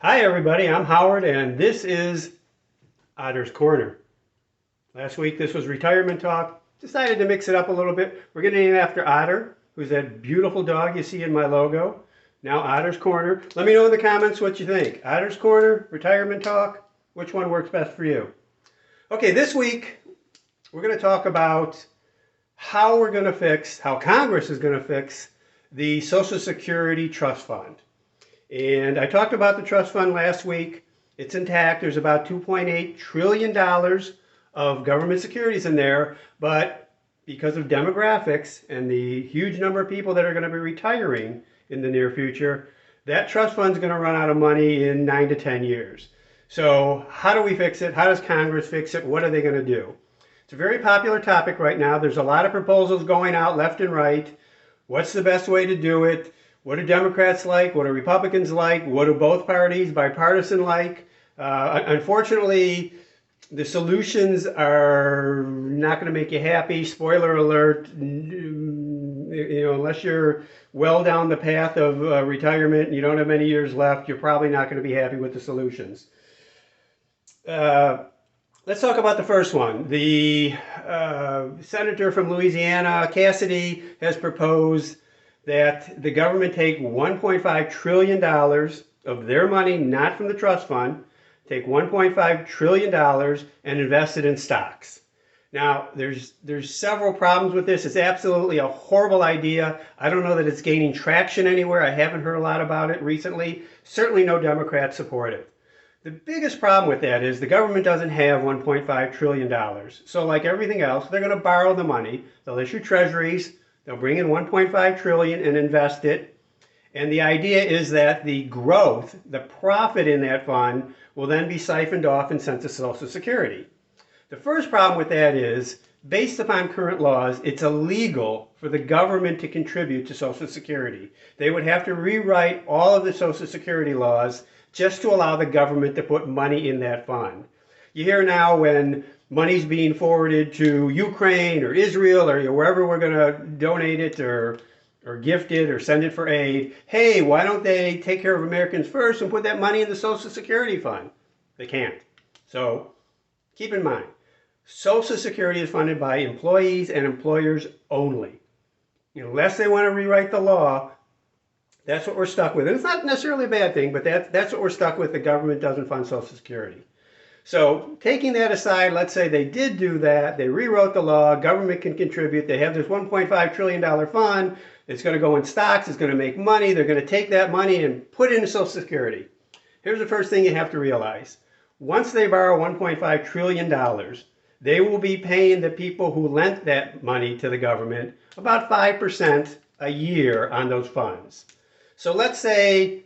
Hi everybody, I'm Howard and this is Otter's Corner. Last week this was retirement talk. Decided to mix it up a little bit. We're going to name after Otter, who's that beautiful dog you see in my logo. Now Otter's Corner. Let me know in the comments what you think. Otter's Corner, retirement talk, which one works best for you? Okay, this week we're going to talk about how Congress is going to fix the Social Security Trust Fund. And I talked about the trust fund last week. It's intact. There's about $2.8 trillion of government securities in there. But because of demographics and the huge number of people that are going to be retiring in the near future, that trust fund is going to run out of money in 9 to 10 years. So how do we fix it? How does Congress fix it? What are they going to do? It's a very popular topic right now. There's a lot of proposals going out left and right. What's the best way to do it? What do Democrats like? What do Republicans like? What do both parties, bipartisan, like? Unfortunately, the solutions are not going to make you happy. Spoiler alert, unless you're well down the path of retirement and you don't have many years left, you're probably not going to be happy with the solutions. Let's talk about the first one. The senator from Louisiana, Cassidy, has proposed that the government take $1.5 trillion of their money, not from the trust fund, take $1.5 trillion and invest it in stocks. Now, there's several problems with this. It's absolutely a horrible idea. I don't know that it's gaining traction anywhere. I haven't heard a lot about it recently. Certainly no Democrats support it. The biggest problem with that is the government doesn't have $1.5 trillion. So like everything else, they're going to borrow the money. They'll issue treasuries. They'll bring in $1.5 trillion and invest it. And the idea is that the growth, the profit in that fund, will then be siphoned off and sent to Social Security. The first problem with that is, based upon current laws, it's illegal for the government to contribute to Social Security. They would have to rewrite all of the Social Security laws just to allow the government to put money in that fund. You hear now when money's being forwarded to Ukraine or Israel or wherever we're going to donate it or gift it or send it for aid, hey, why don't they take care of Americans first and put that money in the Social Security fund? They can't. So keep in mind, Social Security is funded by employees and employers only. Unless they want to rewrite the law, that's what we're stuck with. And it's not necessarily a bad thing, but that's what we're stuck with. The government doesn't fund Social Security. So taking that aside, let's say they did do that. They rewrote the law. Government can contribute. They have this $1.5 trillion fund. It's going to go in stocks. It's going to make money. They're going to take that money and put it into Social Security. Here's the first thing you have to realize. Once they borrow $1.5 trillion, they will be paying the people who lent that money to the government about 5% a year on those funds. So let's say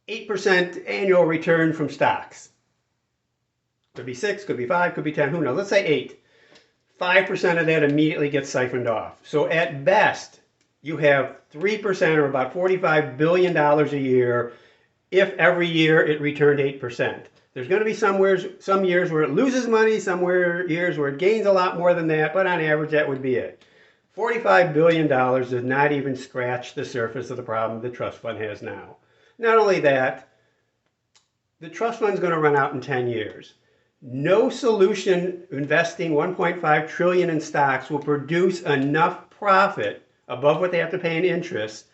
8% annual return from stocks. Could be 6, could be 5, could be 10, who knows? Let's say 8. 5% of that immediately gets siphoned off. So at best, you have 3% or about $45 billion a year if every year it returned 8%. There's going to be some years where it loses money, years where it gains a lot more than that, but on average that would be it. $45 billion does not even scratch the surface of the problem the trust fund has now. Not only that, the trust fund is going to run out in 10 years. No solution investing $1.5 trillion in stocks will produce enough profit above what they have to pay in interest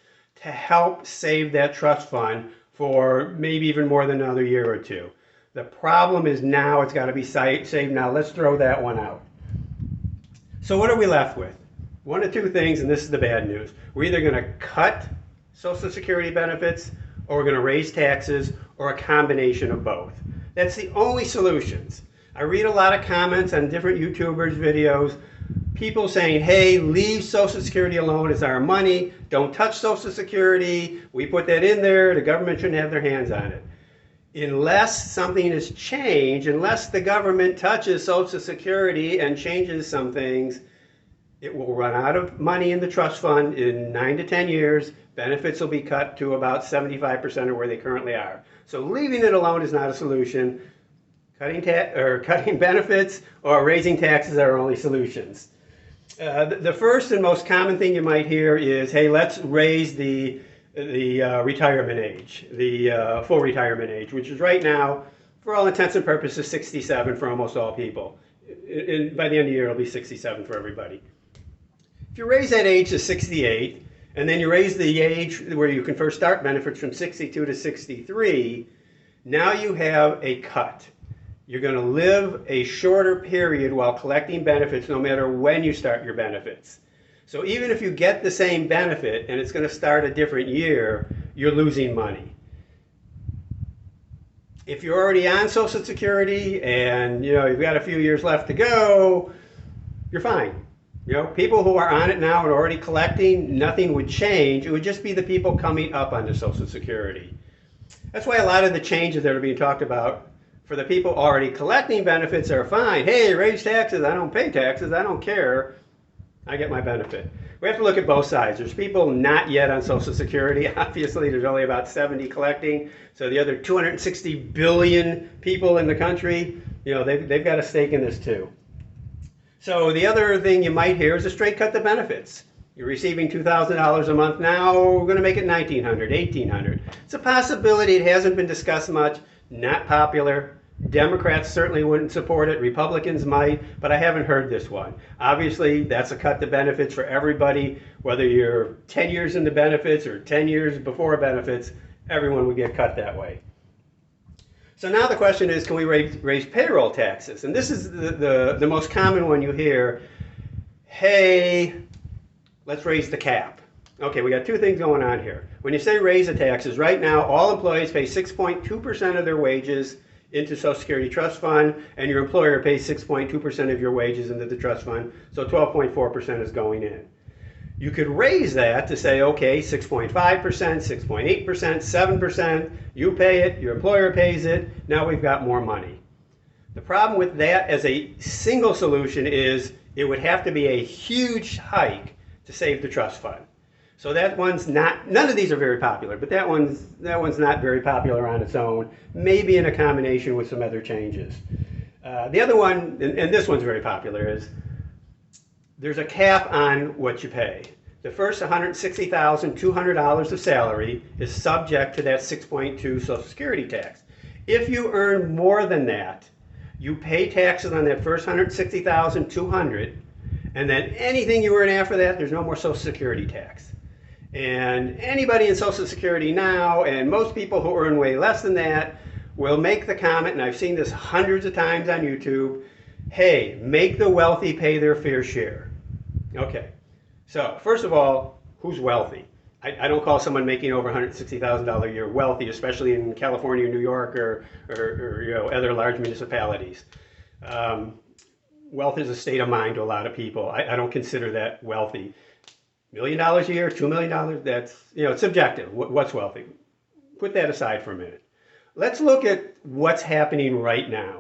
to help save that trust fund for maybe even more than another year or two. The problem is now it's got to be saved now. Let's throw that one out. So what are we left with? One of two things, and this is the bad news. We're either going to cut Social Security benefits or we're going to raise taxes or a combination of both. That's the only solutions. I read a lot of comments on different YouTubers' videos, people saying, hey, leave Social Security alone, it's our money, don't touch Social Security, we put that in there, the government shouldn't have their hands on it. Unless something is changed, unless the government touches Social Security and changes some things, it will run out of money in the trust fund in 9 to 10 years. Benefits will be cut to about 75% of where they currently are. So leaving it alone is not a solution. Cutting benefits or raising taxes are only solutions. The first and most common thing you might hear is, hey, let's raise the the retirement age, the full retirement age, which is right now, for all intents and purposes, 67 for almost all people. By the end of the year, it'll be 67 for everybody. If you raise that age to 68, and then you raise the age where you can first start benefits from 62 to 63, now you have a cut. You're going to live a shorter period while collecting benefits no matter when you start your benefits. So even if you get the same benefit and it's going to start a different year, you're losing money. If you're already on Social Security and you've got a few years left to go, you're fine. People who are on it now and already collecting, nothing would change. It would just be the people coming up onto Social Security. That's why a lot of the changes that are being talked about for the people already collecting benefits are fine. Hey, raise taxes. I don't pay taxes. I don't care. I get my benefit. We have to look at both sides. There's people not yet on Social Security. Obviously, there's only about 70 collecting. So the other 260 billion people in the country, they've got a stake in this too. So the other thing you might hear is a straight cut to benefits. You're receiving $2,000 a month now, we're going to make it $1,900, $1,800. It's a possibility. It hasn't been discussed much, not popular. Democrats certainly wouldn't support it. Republicans might, but I haven't heard this one. Obviously, that's a cut to benefits for everybody, whether you're 10 years into benefits or 10 years before benefits, everyone would get cut that way. So now the question is, can we raise payroll taxes? And this is the most common one you hear. Hey, let's raise the cap. Okay, we got two things going on here. When you say raise the taxes, right now all employees pay 6.2% of their wages into Social Security Trust Fund, and your employer pays 6.2% of your wages into the trust fund, so 12.4% is going in. You could raise that to say, okay, 6.5%, 6.8%, 7%, you pay it, your employer pays it, now we've got more money. The problem with that as a single solution is it would have to be a huge hike to save the trust fund. So that one's not, none of these are very popular, but that one's not very popular on its own, maybe in a combination with some other changes. The other one, and this one's very popular, is there's a cap on what you pay. The first $160,200 of salary is subject to that 6.2 Social Security tax. If you earn more than that, you pay taxes on that first $160,200, and then anything you earn after that, there's no more Social Security tax. And anybody in Social Security now, and most people who earn way less than that, will make the comment, and I've seen this hundreds of times on YouTube, hey, make the wealthy pay their fair share. Okay, so first of all, who's wealthy? I don't call someone making over $160,000 a year wealthy, especially in California, New York, or other large municipalities. Wealth is a state of mind to a lot of people. I don't consider that wealthy. $1 million a year, $2 million, that's, it's subjective. What's wealthy? Put that aside for a minute. Let's look at what's happening right now.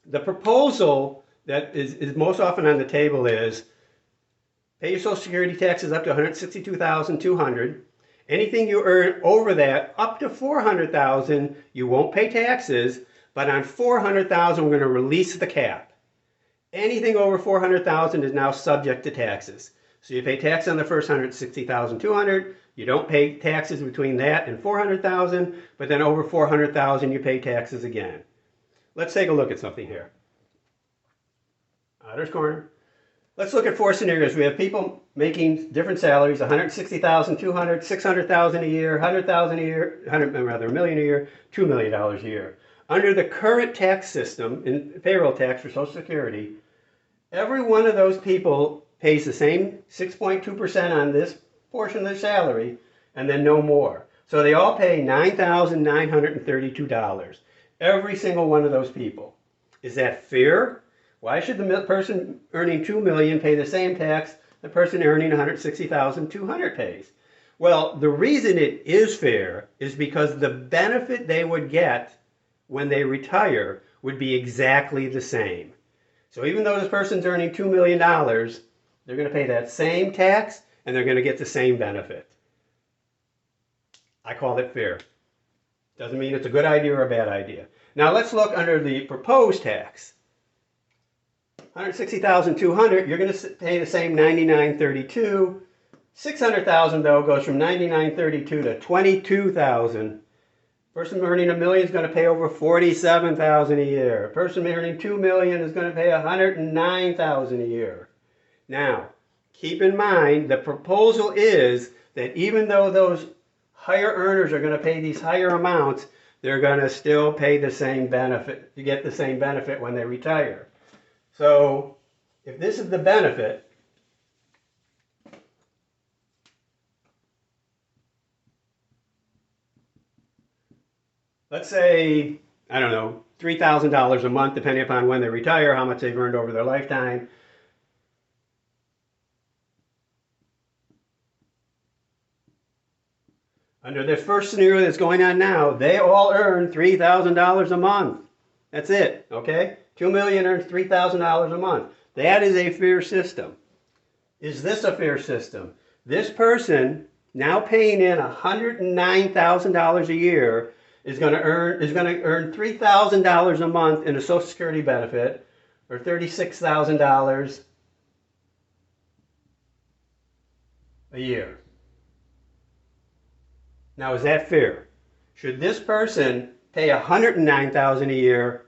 The proposal that is most often on the table is pay your Social Security taxes up to $162,200. Anything you earn over that, up to $400,000, you won't pay taxes, but on $400,000, we're going to release the cap. Anything over $400,000 is now subject to taxes. So you pay tax on the first $160,200. You don't pay taxes between that and $400,000, but then over $400,000 you pay taxes again. Let's take a look at something here. Otter's Corner. Let's look at four scenarios. We have people making different salaries: $160,200, $600,000 a year, $100,000 a year, $1 million a year, $2 million a year. Under the current tax system in payroll tax for Social Security, every one of those people pays the same 6.2% on this portion of their salary, and then no more. So they all pay $9,932. Every single one of those people. Is that fair? Why should the person earning $2 million pay the same tax the person earning $160,200 pays? Well, the reason it is fair is because the benefit they would get when they retire would be exactly the same. So even though this person's earning $2 million, they're going to pay that same tax and they're going to get the same benefit. I call it fair. Doesn't mean it's a good idea or a bad idea. Now let's look under the proposed tax. $160,200, you're going to pay the same $99.32. $600,000 though goes from $99.32 to $22,000. Person earning $1 million is going to pay over $47,000 a year. A person earning $2 million is going to pay $109,000 a year. Now, keep in mind the proposal is that even though those higher earners are going to pay these higher amounts, they're going to still pay the same benefit, to get the same benefit when they retire. So, if this is the benefit, let's say, I don't know, $3,000 a month, depending upon when they retire, how much they've earned over their lifetime. Under this first scenario that's going on now, they all earn $3,000 a month. That's it, okay? 2 million earns $3,000 a month. That is a fair system. Is this a fair system? This person now paying in $109,000 a year is going to earn $3,000 a month in a Social Security benefit, or $36,000 a year. Now, is that fair? Should this person pay $109,000 a year,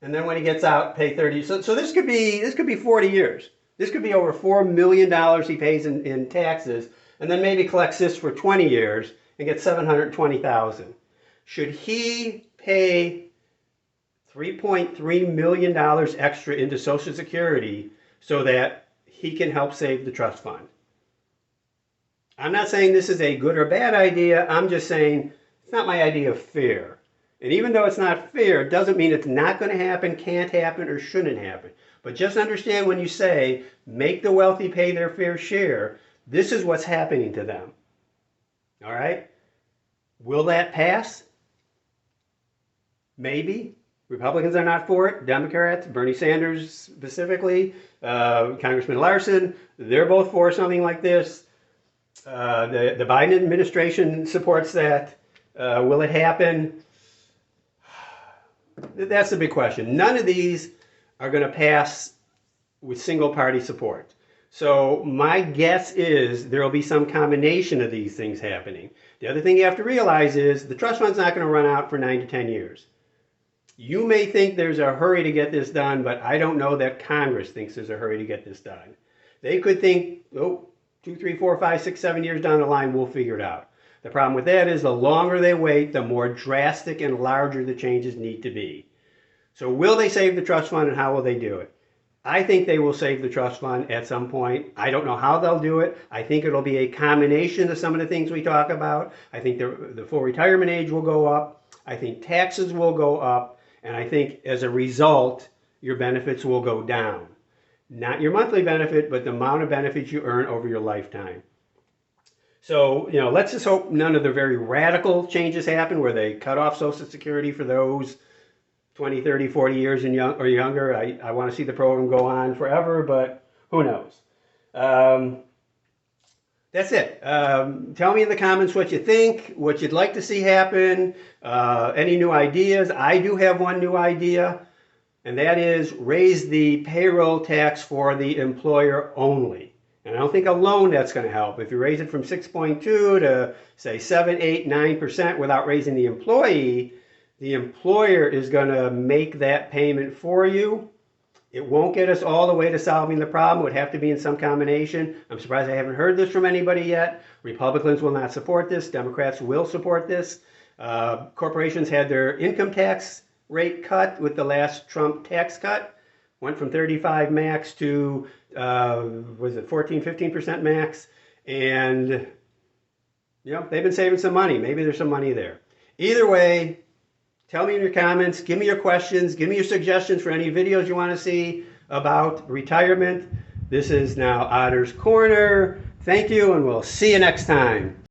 and then when he gets out, pay 30? So this could be 40 years. This could be over $4 million he pays in taxes, and then maybe collects this for 20 years and gets $720,000. Should he pay $3.3 million extra into Social Security so that he can help save the trust fund? I'm not saying this is a good or bad idea. I'm just saying it's not my idea of fair. And even though it's not fair, it doesn't mean it's not going to happen, can't happen, or shouldn't happen. But just understand when you say, make the wealthy pay their fair share, this is what's happening to them. All right? Will that pass? Maybe. Republicans are not for it. Democrats, Bernie Sanders specifically, Congressman Larson, they're both for something like this. The Biden administration supports that. Will it happen? That's the big question. None of these are going to pass with single party support. So my guess is there will be some combination of these things happening. The other thing you have to realize is the trust fund's not going to run out for 9 to 10 years. You may think there's a hurry to get this done, but I don't know that Congress thinks there's a hurry to get this done. They could think, 2, 3, 4, 5, 6, 7 years down the line, we'll figure it out. The problem with that is the longer they wait, the more drastic and larger the changes need to be. So will they save the trust fund, and how will they do it? I think they will save the trust fund at some point. I don't know how they'll do it. I think it'll be a combination of some of the things we talk about. I think the full retirement age will go up. I think taxes will go up. And I think as a result, your benefits will go down. Not your monthly benefit, but the amount of benefits you earn over your lifetime. So, let's just hope none of the very radical changes happen where they cut off Social Security for those 20, 30, 40 years or younger. I want to see the program go on forever, but who knows? That's it. Tell me in the comments what you think, what you'd like to see happen, any new ideas. I do have one new idea, and that is raise the payroll tax for the employer only. And I don't think alone that's going to help. If you raise it from 6.2 to, say, 7, 8, 9% without raising the employer is going to make that payment for you. It won't get us all the way to solving the problem. It would have to be in some combination. I'm surprised I haven't heard this from anybody yet. Republicans will not support this. Democrats will support this. Corporations had their income tax rate cut with the last Trump tax cut. Went from 35 max to, 14, 15% max. And, they've been saving some money. Maybe there's some money there. Either way, tell me in your comments, give me your questions, give me your suggestions for any videos you want to see about retirement. This is now Otter's Corner. Thank you, and we'll see you next time.